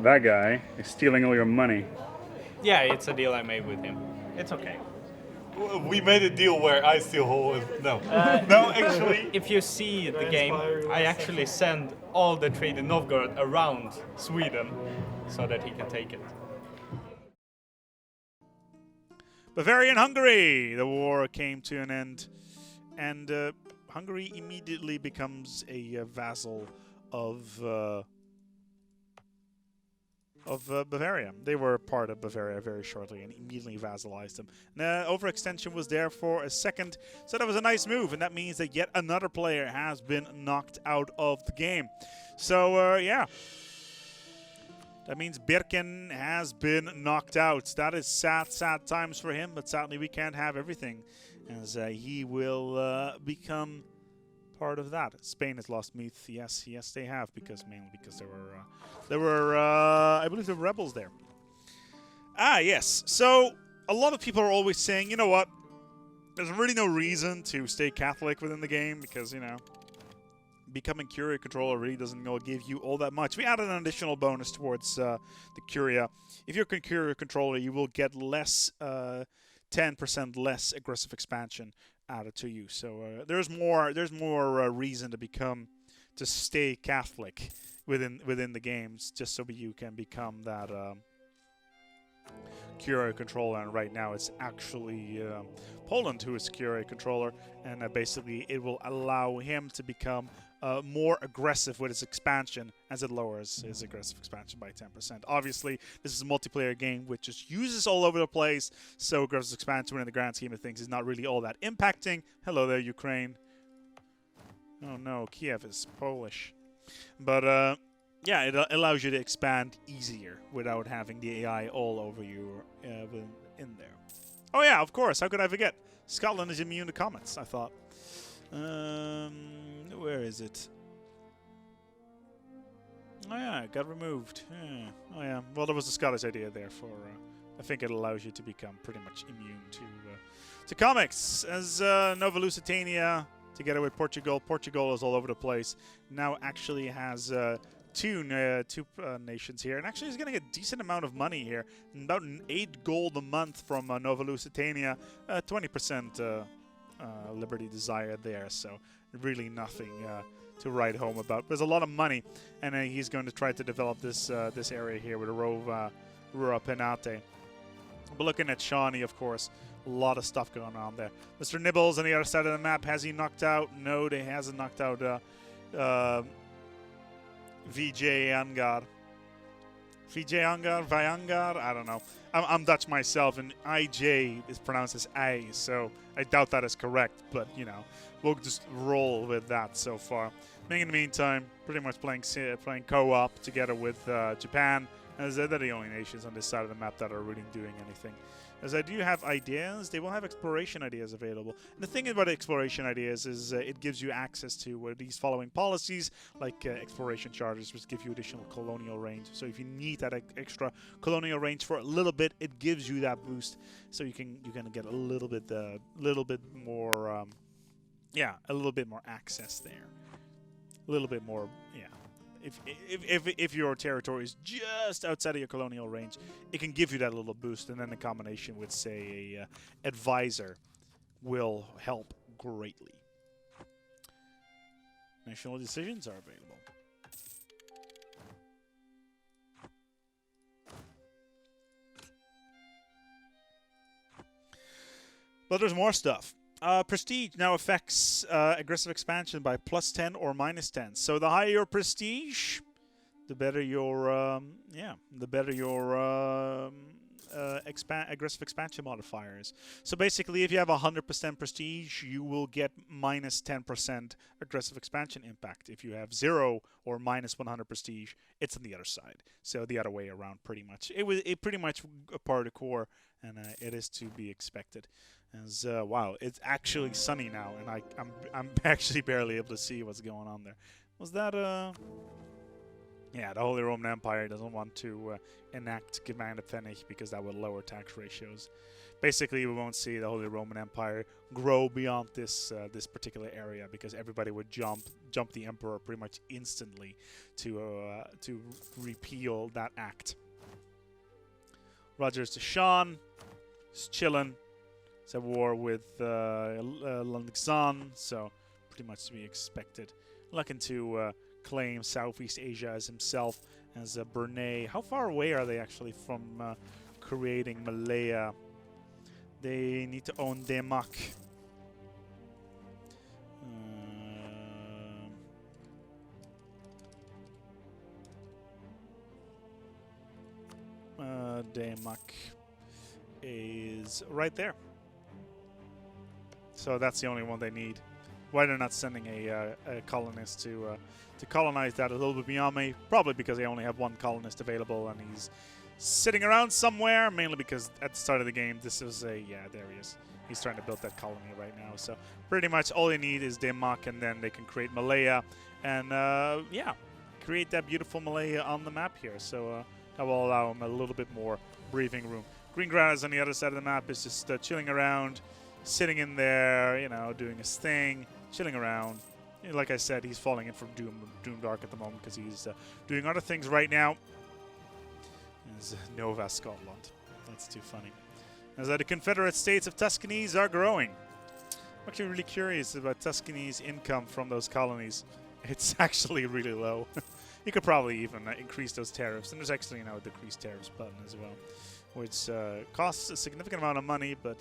That guy is stealing all your money. Yeah, it's a deal I made with him. It's okay. We made a deal where I still hold. No, no, actually. If you see the game, I actually send all the trade in Novgorod around Sweden so that he can take it. Bavaria and Hungary. The war came to an end, and Hungary immediately becomes a vassal of Bavaria. They were part of Bavaria very shortly and immediately vassalized them. And, overextension was there for a second, so that was a nice move, and that means that yet another player has been knocked out of the game. So, yeah. That means Birken has been knocked out. That is sad, sad times for him, but sadly we can't have everything, as he will become part of that. Spain has lost Meath. Yes, they have, mainly because there were I believe there were rebels there. Ah, yes. So a lot of people are always saying, you know what? There's really no reason to stay Catholic within the game because, you know, becoming Curia controller really doesn't give you all that much. We added an additional bonus towards the Curia. If you're a Curia controller, you will get less, 10% less aggressive expansion added to you. So there's more reason to stay Catholic within the games, just so you can become that Curia controller. And right now it's actually Poland who is Curia controller, and basically it will allow him to become more aggressive with his expansion as it lowers his aggressive expansion by 10%. Obviously, this is a multiplayer game which just uses all over the place, so aggressive expansion in the grand scheme of things is not really all that impacting. Hello there, Ukraine. Oh no, Kiev is Polish. But yeah, it allows you to expand easier without having the AI all over you in there. Oh yeah, of course, how could I forget? Scotland is immune to comets, I thought. Where is it? Oh yeah, it got removed. Yeah. Oh yeah, well there was a Scottish idea there for. I think it allows you to become pretty much immune to comics. As Nova Lusitania, together with Portugal, Portugal is all over the place. Now actually has two nations here, and actually is getting a decent amount of money here. About 8 gold a month from Nova Lusitania, 20%. Liberty Desire there, so really nothing to write home about. There's a lot of money, and he's going to try to develop this area here with Rura Penate. But looking at Shawnee, of course, a lot of stuff going on there. Mr. Nibbles on the other side of the map, has he knocked out? No, he hasn't knocked out VJ Angar. VJ Angar? Vayangar? I don't know. I'm Dutch myself, and IJ is pronounced as I, so I doubt that is correct, but, you know, we'll just roll with that so far. In the meantime, pretty much playing co-op together with Japan, as they're the only nations on this side of the map that are really doing anything. As I do have ideas, they will have exploration ideas available. And the thing about exploration ideas is it gives you access to these following policies, like exploration charters, which give you additional colonial range. So if you need that extra colonial range for a little bit, it gives you that boost. So you're gonna get a little bit more, a little bit more access there, a little bit more, yeah. If your territory is just outside of your colonial range, it can give you that little boost, and then the combination with, say, a advisor will help greatly. National decisions are available. But there's more stuff. Prestige now affects aggressive expansion by +10 or -10. So the higher your prestige, the better your aggressive expansion modifiers. So basically, if you have 100% prestige, you will get -10% aggressive expansion impact. If you have 0 or -100 prestige, it's on the other side. So the other way around, pretty much. It pretty much a part of the core, and it is to be expected. As wow, it's actually sunny now, and I'm actually barely able to see what's going on there. Was that yeah, the Holy Roman Empire doesn't want to enact Command of Pfennig because that would lower tax ratios. Basically, we won't see the Holy Roman Empire grow beyond this particular area because everybody would jump jump the emperor pretty much instantly to repeal that act. Rogers to Sean. He's chilling. He's at war with Lanxan, so pretty much to be expected. Looking to claim Southeast Asia as himself, as Brunei. How far away are they actually from creating Malaya? They need to own Demak. Demak is right there. So that's the only one they need. Why they're not sending a colonist to colonize that a little bit beyond me? Probably because they only have one colonist available and he's sitting around somewhere. Mainly because at the start of the game, this is a there he is. He's trying to build that colony right now. So pretty much all they need is Demak, and then they can create Malaya, and create that beautiful Malaya on the map here. So that will allow them a little bit more breathing room. Green Grass on the other side of the map is just chilling around, sitting in there, doing his thing, chilling around. Like I said, he's falling in from Doom Dark at the moment because he's doing other things right now. Is Nova Scotland. That's too funny. As the Confederate States of Tuscany's are growing. I'm actually really curious about Tuscany's income from those colonies. It's actually really low. You could probably even increase those tariffs. And there's actually a decrease tariffs button as well, which costs a significant amount of money, but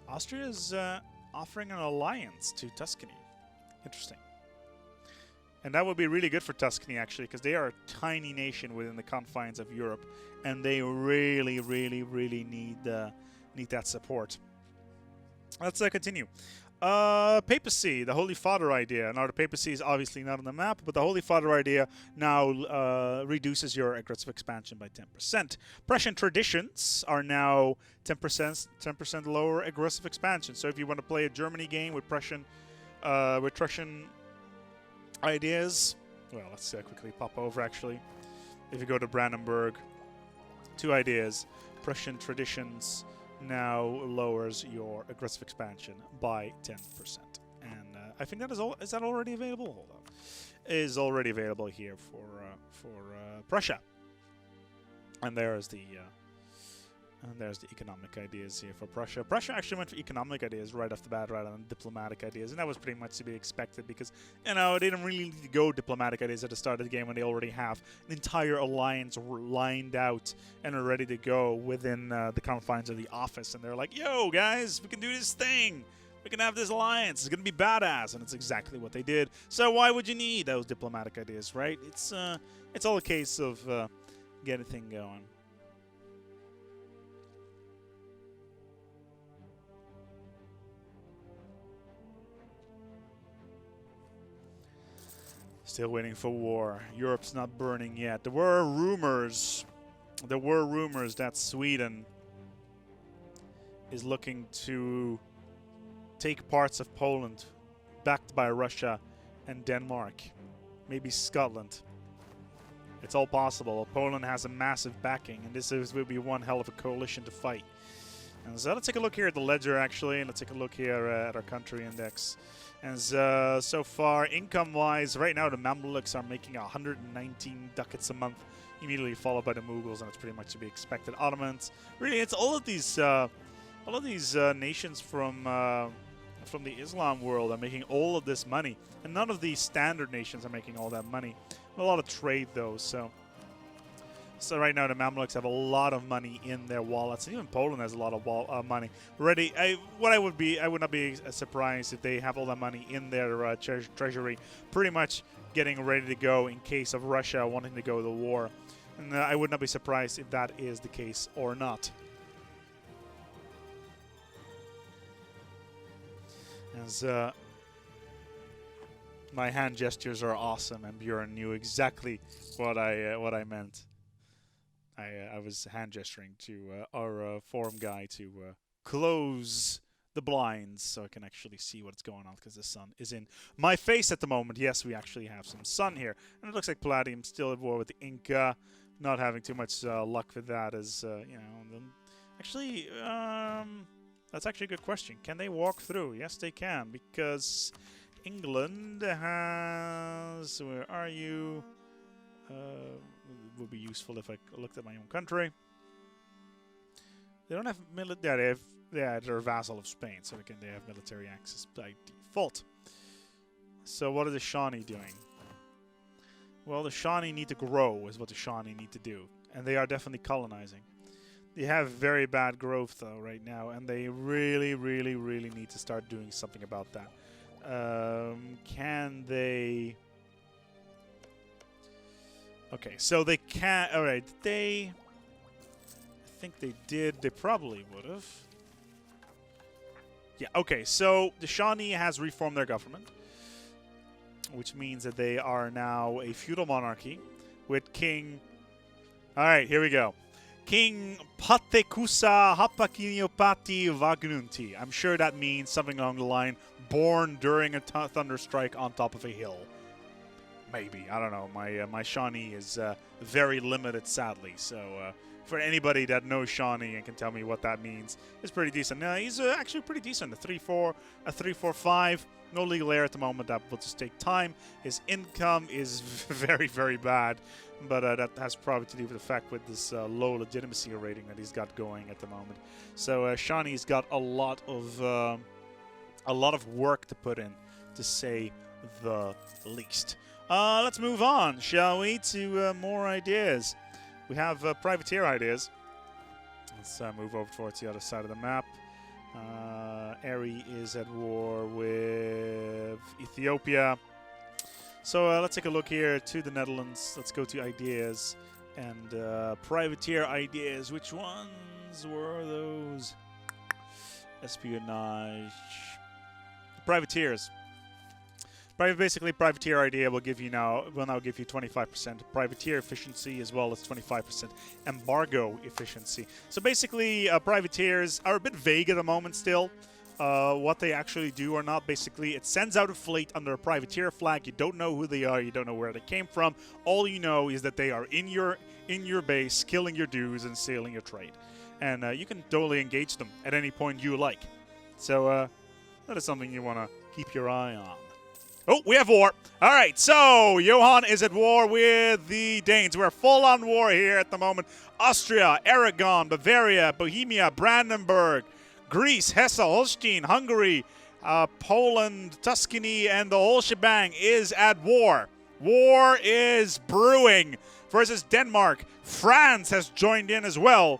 Austria is offering an alliance to Tuscany. Interesting. And that would be really good for Tuscany, actually, because they are a tiny nation within the confines of Europe, and they really, really, really need that support. Let's continue. Papacy, the Holy Father idea. Now, the Papacy is obviously not on the map, but the Holy Father idea now reduces your aggressive expansion by 10%. Prussian traditions are now 10% lower aggressive expansion. So if you want to play a Germany game with Prussian ideas, well, let's quickly pop over, actually. If you go to Brandenburg, 2 ideas. Prussian traditions now lowers your aggressive expansion by 10%. And I think that is that already available? Hold on. Is already available here for Prussia. And there's the economic ideas here for Prussia. Prussia actually went for economic ideas right off the bat rather than diplomatic ideas, and that was pretty much to be expected because, they didn't really need to go diplomatic ideas at the start of the game when they already have an entire alliance lined out and are ready to go within the confines of the office. And they're like, yo, guys, we can do this thing. We can have this alliance. It's going to be badass, and it's exactly what they did. So why would you need those diplomatic ideas, right? It's all a case of getting a thing going. Still waiting for war. Europe's not burning yet. There were rumors that Sweden is looking to take parts of Poland, backed by Russia and Denmark. Maybe Scotland. It's all possible. Poland has a massive backing, and this will be one hell of a coalition to fight. And so let's take a look here at the ledger, actually, and let's take a look here at our country index. And so far, income-wise, right now the Mamluks are making 119 ducats a month, immediately followed by the Mughals, and it's pretty much to be expected. Ottomans, really, it's all of these nations from the Islam world are making all of this money, and none of these standard nations are making all that money. A lot of trade, though, so right now the Mamluks have a lot of money in their wallets, and even Poland has a lot of money ready. I would not be surprised if they have all that money in their treasury, pretty much getting ready to go in case of Russia wanting to go to war. And I would not be surprised if that is the case or not. As my hand gestures are awesome, and Bjorn knew exactly what I meant. I was hand gesturing to our forum guy to close the blinds so I can actually see what's going on, because the sun is in my face at the moment. Yes, we actually have some sun here. And it looks like Palladium still at war with the Inca. Not having too much luck with that, as, Actually, that's actually a good question. Can they walk through? Yes, they can, because England has... Where are you? It would be useful if I looked at my own country. They don't have military. They're a vassal of Spain, so they have military access by default. So what are the Shawnee doing? Well, the Shawnee need to grow, is what the Shawnee need to do, and they are definitely colonizing. They have very bad growth though right now, and they really, really, really need to start doing something about that. Can they? Okay, so they can't. All right, I think they did. They probably would have. Yeah, okay, so the Shawnee has reformed their government, which means that they are now a feudal monarchy with King... Alright, here we go. King Patekusa Hapakiniopati Vagnunti. I'm sure that means something along the line, born during a thunderstrike on top of a hill. Maybe, I don't know. My Shawnee is very limited, sadly, so... for anybody that knows Shawnee and can tell me what that means, it's pretty decent. He's actually pretty decent. A 3-4, a 3-4-5. No legal heir at the moment. That will just take time. His income is very, very bad, but that has probably to do with the fact with this low legitimacy rating that he's got going at the moment. So Shawnee's got a lot of work to put in, to say the least. Let's move on, shall we, to more ideas. We have privateer ideas. Let's move over towards the other side of the map. Eri is at war with Ethiopia. So let's take a look here to the Netherlands. Let's go to ideas and privateer ideas. Which ones were those? Espionage. Privateers. Basically, privateer idea will now give you 25% privateer efficiency as well as 25% embargo efficiency. So basically, privateers are a bit vague at the moment still. What they actually do or not. Basically, it sends out a fleet under a privateer flag. You don't know who they are. You don't know where they came from. All you know is that they are in your base, killing your dues and sailing your trade. And you can totally engage them at any point you like. So that is something you want to keep your eye on. Oh, we have war. All right, so Johan is at war with the Danes. We're full on war here at the moment. Austria, Aragon, Bavaria, Bohemia, Brandenburg, Greece, Hesse, Holstein, Hungary, Poland, Tuscany, and the whole shebang is at war. War is brewing versus Denmark. France has joined in as well.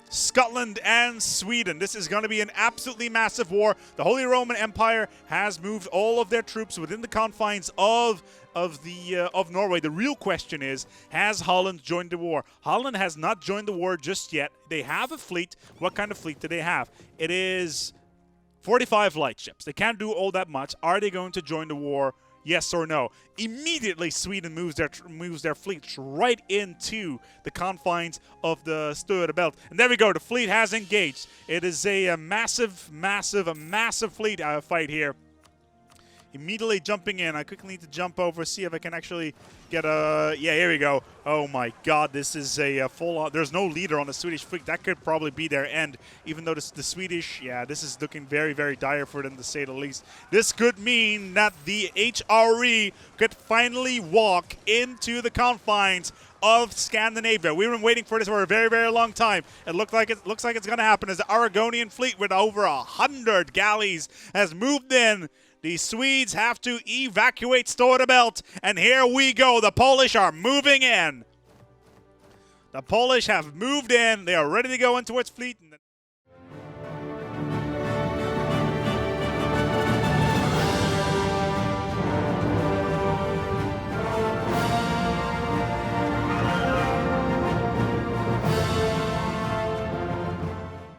Scotland and Sweden. This is going to be an absolutely massive war. The Holy Roman Empire has moved all of their troops within the confines of Norway. The real question is, has Holland joined the war? Holland has not joined the war just yet. They have a fleet. What kind of fleet do they have? It is 45 light ships. They can't do all that much. Are they going to join the war? Yes or no? Immediately, Sweden moves their fleet right into the confines of the Stora Belt. And there we go. The fleet has engaged. It is a massive fleet fight here. Immediately jumping in. I quickly need to jump over, see if I can actually get a... Yeah, here we go. Oh my god, this is a full-on... There's no leader on the Swedish fleet. That could probably be their end. Even though the Swedish... Yeah, this is looking very, very dire for them, to say the least. This could mean that the HRE could finally walk into the confines of Scandinavia. We've been waiting for this for a very, very long time. It looks like it's going to happen as the Aragonian fleet with over 100 galleys has moved in. The Swedes have to evacuate Stora Belt, and here we go. The Polish are moving in. The Polish have moved in. They are ready to go into its fleet.